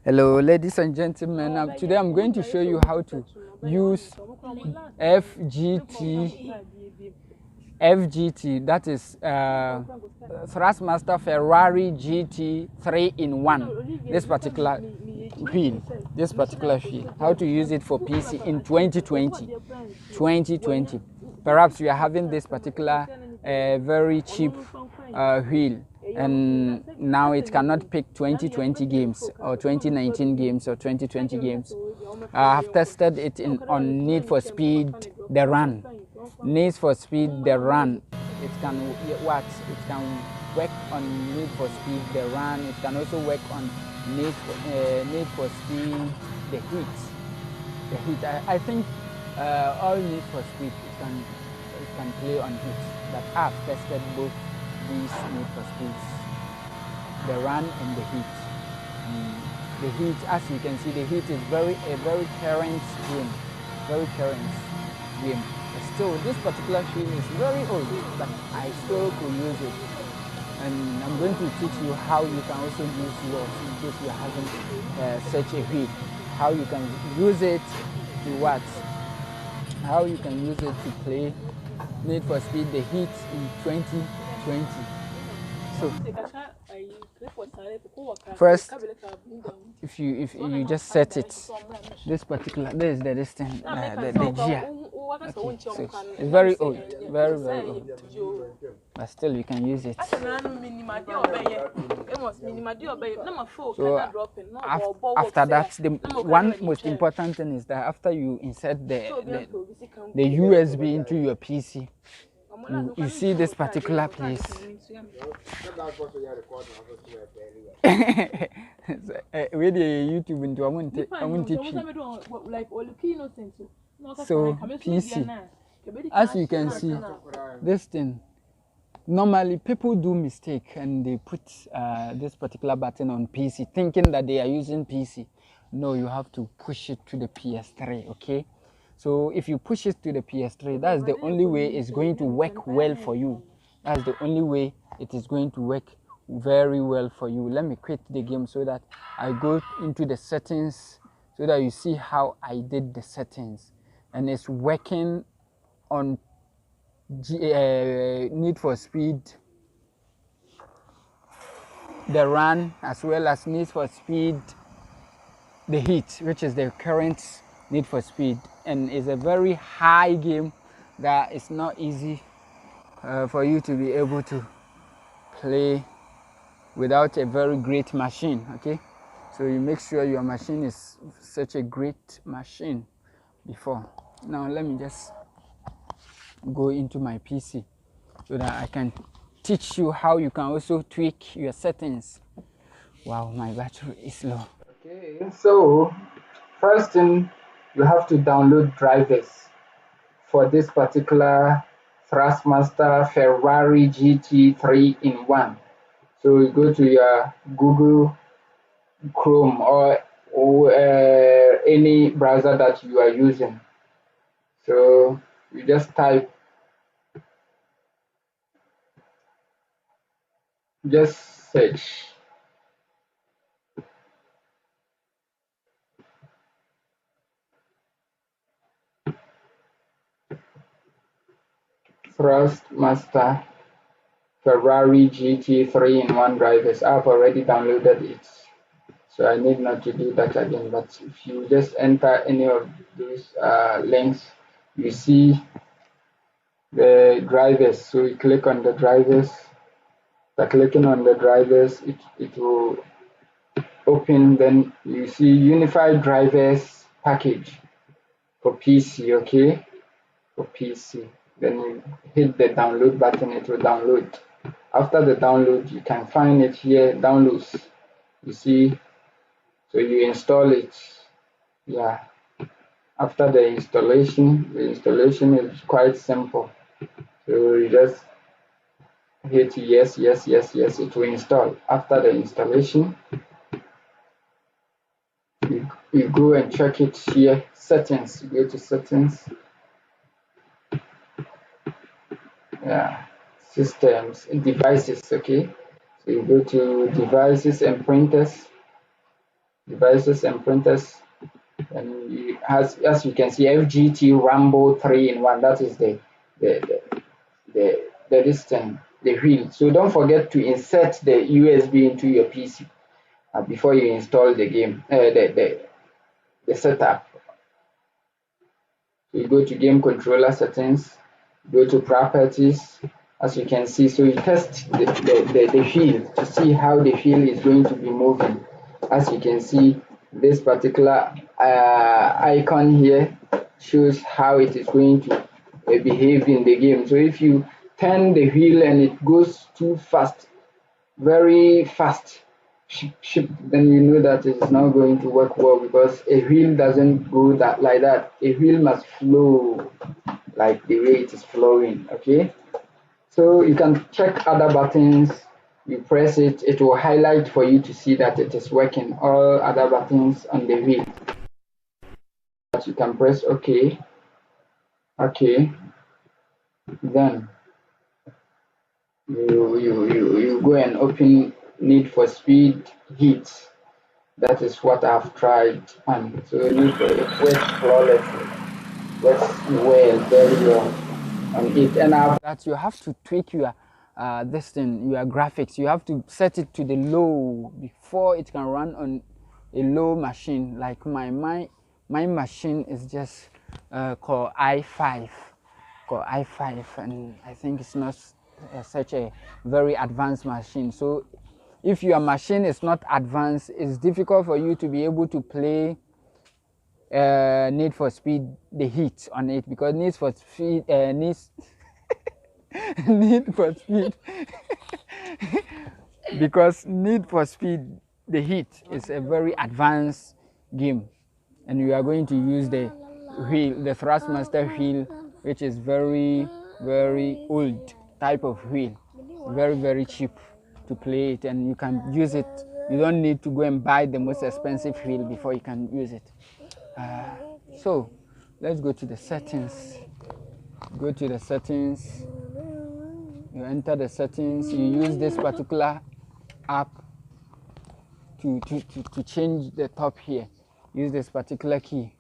Hello ladies and gentlemen, today I'm going to show you how to use FGT, that is THRUSTMASter Ferrari GT 3-in-1, this particular wheel, how to use it for PC in 2020. Perhaps you are having this particular very cheap wheel, and now it cannot pick 2020 games or 2019 games or 2020 games. I have tested it on Need for Speed The Run. Need for Speed The Run. It can what? It can work on Need for Speed The Run. It can also work on Need for Speed The Heat. I think all Need for Speed it can play on Heat. But I've tested both these Need for Speeds, the Run and the Heat. The Heat, as you can see, the Heat is a very current game, But still, this particular film is very old, but I still could use it. And I'm going to teach you how you can also use yours in case you're having such a Heat. How you can use it to what? How you can use it to play Need for Speed The Heat in 2020. So first, if you just set it, this is the distance, the gear. Okay, so it's very old, very old, but still you can use it. So after that, the one most important thing is that after you insert the USB into your PC, you see this particular place. With the YouTube into so PC, as you can see, this thing, normally people do mistake and they put this particular button on PC thinking that they are using PC. No, you have to push it to the PS3, okay? So if you push it to the PS3, that's the only way it's going to work well for you. That's the only way it is going to work very well for you. Let me quit the game so that I go into the settings so that you see how I did the settings. And it's working on Need for Speed The Run, as well as Need for Speed The Heat, which is the current Need for Speed, and it's a very high game that is not easy for you to be able to play without a very great machine, okay? So you make sure your machine is such a great machine before. Now let me just go into my PC so that I can teach you how you can also tweak your settings. Wow, my battery is low. Okay, so first thing, you have to download drivers for this particular THRUSTMASter Ferrari GT 3-in-1. So you go to your Google Chrome or any browser that you are using. So you just type, just search THRUSTMASter Ferrari GT 3-in-1 drivers. I've already downloaded it, so I need not to do that again. But if you just enter any of those links, you see the drivers. So you click on the drivers. By clicking on the drivers, it will open. Then you see Unified Drivers Package for PC, okay? For PC. Then you hit the download button, it will download. After the download, you can find it here, downloads. You see, so you install it. Yeah. After the installation is quite simple. So you just hit yes, it will install. After the installation, you go and check it here, settings. You go to settings. Yeah, systems and devices, okay? So you go to devices and printers. devices and printers. And you, as you can see, FGT Rambo 3-in-1. That is the this thing, the wheel. So don't forget to insert the USB into your PC before you install the game, the setup. So you go to game controller settings, go to properties, as you can see. So you test the wheel to see how the wheel is going to be moving. As you can see, this particular icon here shows how it is going to behave in the game. So if you turn the wheel and it goes too fast, very fast, then you know that it is not going to work well, because a wheel doesn't go like that. A wheel must flow like the way it is flowing. Okay, so you can check other buttons. You press it, it will highlight for you to see that it is working. All other buttons on the wheel. You can press OK. Okay, then you go and open Need for Speed Heat. That is what I've tried on. So Need for it works flawlessly, works well, very well on it. And after that, you have to tweak your this thing, your graphics. You have to set it to the low before it can run on a low machine. Like my machine is just Core i5, and I think it's not such a very advanced machine. So if your machine is not advanced, it's difficult for you to be able to play Need for Speed the Heat on it, because Need for Speed Need for Speed because Need for Speed the Heat is a very advanced game, and you are going to use the wheel, the THRUSTMASTer wheel, which is very old type of wheel, very cheap to play it, and you can use it. You don't need to go and buy the most expensive wheel before you can use it. So let's go to the settings. Go to the settings, you enter the settings, you use this particular app to change the top here. Use this particular key.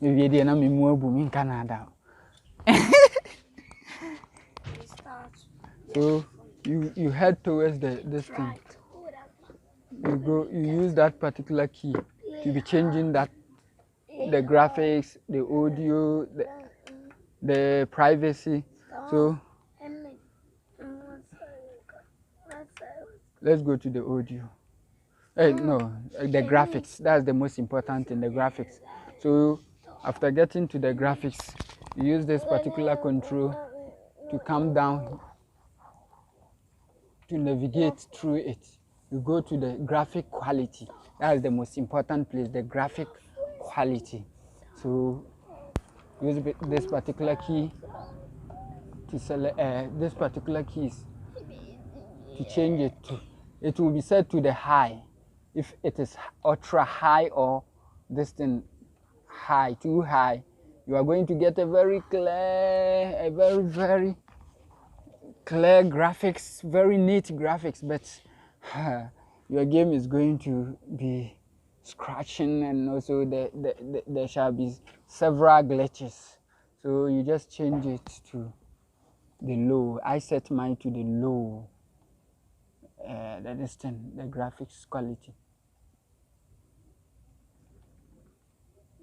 Maybe they are in Canada. So you head towards this thing. You use that particular key to be changing that, the graphics, the audio, the privacy. So let's go to the audio. No, the graphics. That's the most important thing, the graphics. So after getting to the graphics, you use this particular control to come down to navigate through it. You go to the graphic quality. That is the most important place, the graphic quality. So use this particular key to select this particular keys to change it to. It will be set to the high. If it is ultra high or this thing high, too high, you are going to get a very clear, very clear graphics, very neat graphics, but your game is going to be scratching, and also there shall be several glitches. So you just change it to the low. I set mine to the low. The graphics quality,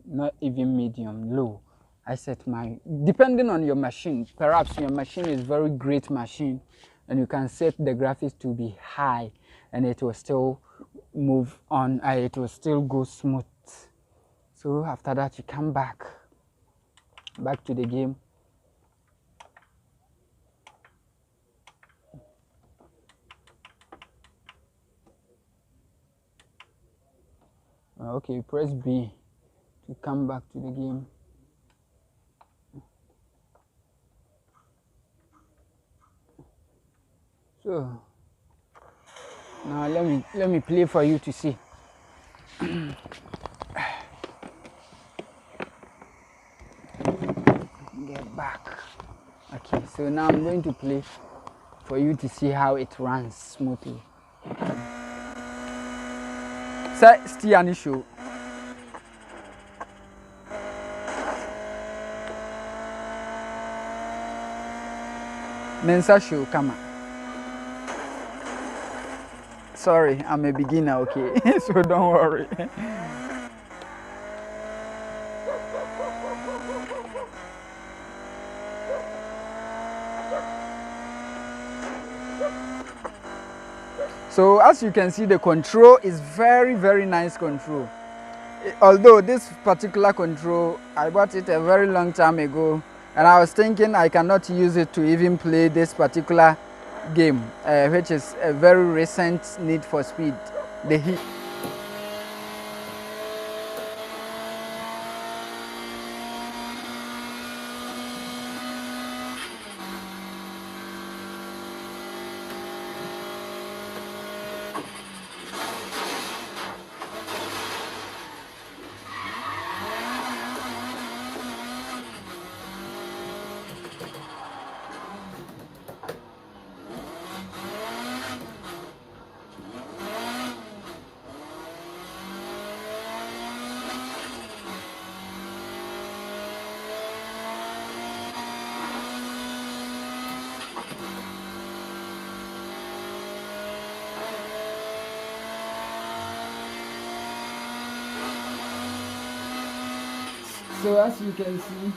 not even medium, low. I set mine depending on your machine. Perhaps your machine is very great machine, and you can set the graphics to be high, and it will still move on. It will still go smooth. So after that, you come back to the game. Okay, press B to come back to the game. So now let me play for you to see. Get back. Okay, so now I'm going to play for you to see how it runs smoothly. Say steer show. Mensa show, come on. Sorry, I'm a beginner, okay? So don't worry. So as you can see, the control is very nice control. Although this particular control, I bought it a very long time ago, and I was thinking I cannot use it to even play this particular game, which is a very recent Need for Speed, the Heat. So as you can see,